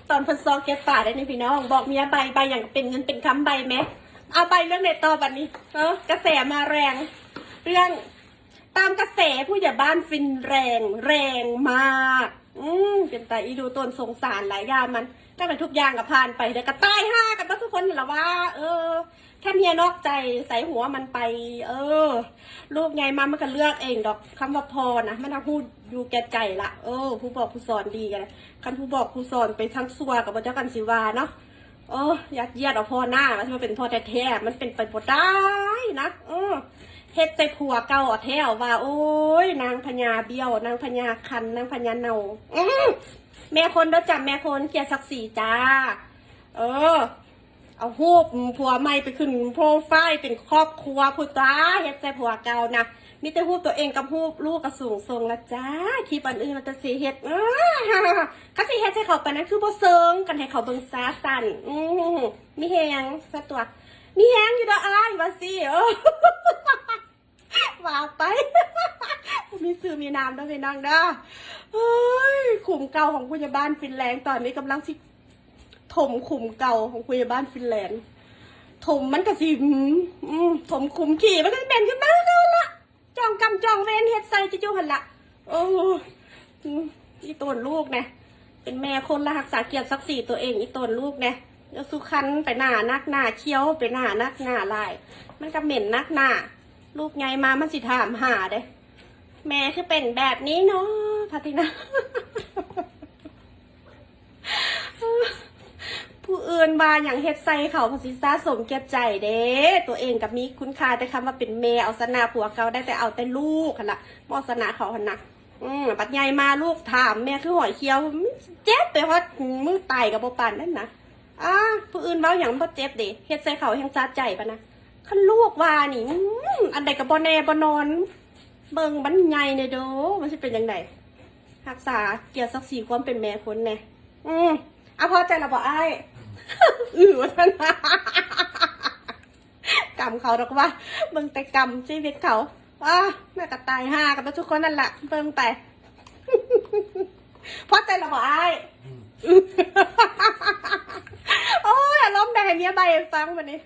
ตอนเพิ่นซอกเก็บป่าได้นี่พี่น้องบอกเมียใบอย่างเป็นเงินเป็นคำใบไหมเอาใบเรื่องเน็ตต่อบัดนี้กระแสมาแรงเรื่องตามกระแสผู้ใหญ่บ้านฟินแรงมากเป็นแต่อีดูต้นสงสารหลายอย่างมันถ้าเป็นทุกอย่างกับผ่านไปเดี๋ยวก็ตายห้ากันทุกคนแหละว่าแค่เมียนอกใจใส่หัวมันไปลูกไงมามันก็เลือกเองดอกคำว่าพอนะมันต้องพูดอยู่แก่ใจละผู้บอกผู้สอนดีกันคันผู้บอกผู้สอนไปทั้งซัวกับพระเจ้ากันศิวาเนาะยัดเยียดเอาพ่อหน้ามันเป็นพ่อแท้ๆมันเป็นไปบ่ได้นะเฮ็ดใจผัวเก่าแท้ว่าโอ้ยนางพญาเบี้ยวนางพญาคันนางพญาเนาแม่คนเด้อจ้ะแม่คนเกียรติศักดิ์ศรีจ้าเอาหูปผัวใหม่ไปขึ้นโปรไฟล์เป็นครอบครัวผู้ตาเฮ็ดใจผัวเก่านะมีแต่หูปตัวเองกับหูปลูกกระสูงทรงละจ้าคลิปอันอื่นมันจะสีเฮ็ดก็สีเฮ็ดให้เขาไปนั้นคือบ่เซิงกันให้เขาเบิ่งซาสั่นมีแหงซะตัวมีแหงอยู่ดอกอ้ายว่าสิว่าไปมีซื้อมีน้ำด้วยพี่น้องเด้อขุมเก่าของผู้ใหญ่บ้านฟินแลนด์ตอนนี้กำลังสิถมขุมเก่าของผู้ใหญ่บ้านฟินแลนด์ถมมันก็สิถมขุมขี่มันก็เป็นขึ้นมาแล้วล่ะจองกำจองเวนเฮ็ดใส่จะจุหันละอีตนลูกเนี่ยเป็นแม่คนละรักษาเกียรติศักดิ์ศรีตัวเองอีตนลูกเนี่ยแล้วสุขันไปหน้านักหน้าเคี้ยวไปหน้านักหน้าลายมันก็เหม็นนักหน้าลูกไงมามันสิถามหาเด้แม่คือเป็นแบบนี้เนาะพัทินาผู้อื่นมาอย่างเฮ็ดไซเขาภาษีซาสมเกียรติใจเด้ตัวเองกับมีคุณค่าแต่คำว่าเป็นแม่เอาสนาผัวเขาได้แต่เอาแต่ลูกค่ะละมอสนาเขาหันนะปัดใหญ่มาลูกถามแม่คือหอยเคี้ยวเจ็บไปเพราะมือไตกับโบปานนั่นนะผู้อื่นเบ้าอย่างบ่เจ็บเด้เฮ็ดไซเขาแห่งซาใจปะนะขันลูกว่านี่อันใดกับบอแน่บอนอนเบิ่งบันใหญ่เนี่ยเด้อมันจะเป็นยังไงรักษาเกียรติศักดิ์ศรีความเป็นแม่คนเนี่ยพอใจเราบอกไอ้วันนั้นกรรมเขาหรอกว่าเบิ่งแต่กรรมชีวิตเขาแม่ก็ตายห้ากับทุกคนนั่นแหละเบิ่งไปพอใจเราบอกไอ้โอ้ยอารมณ์แดงเนี้ยใบฟังวันนี้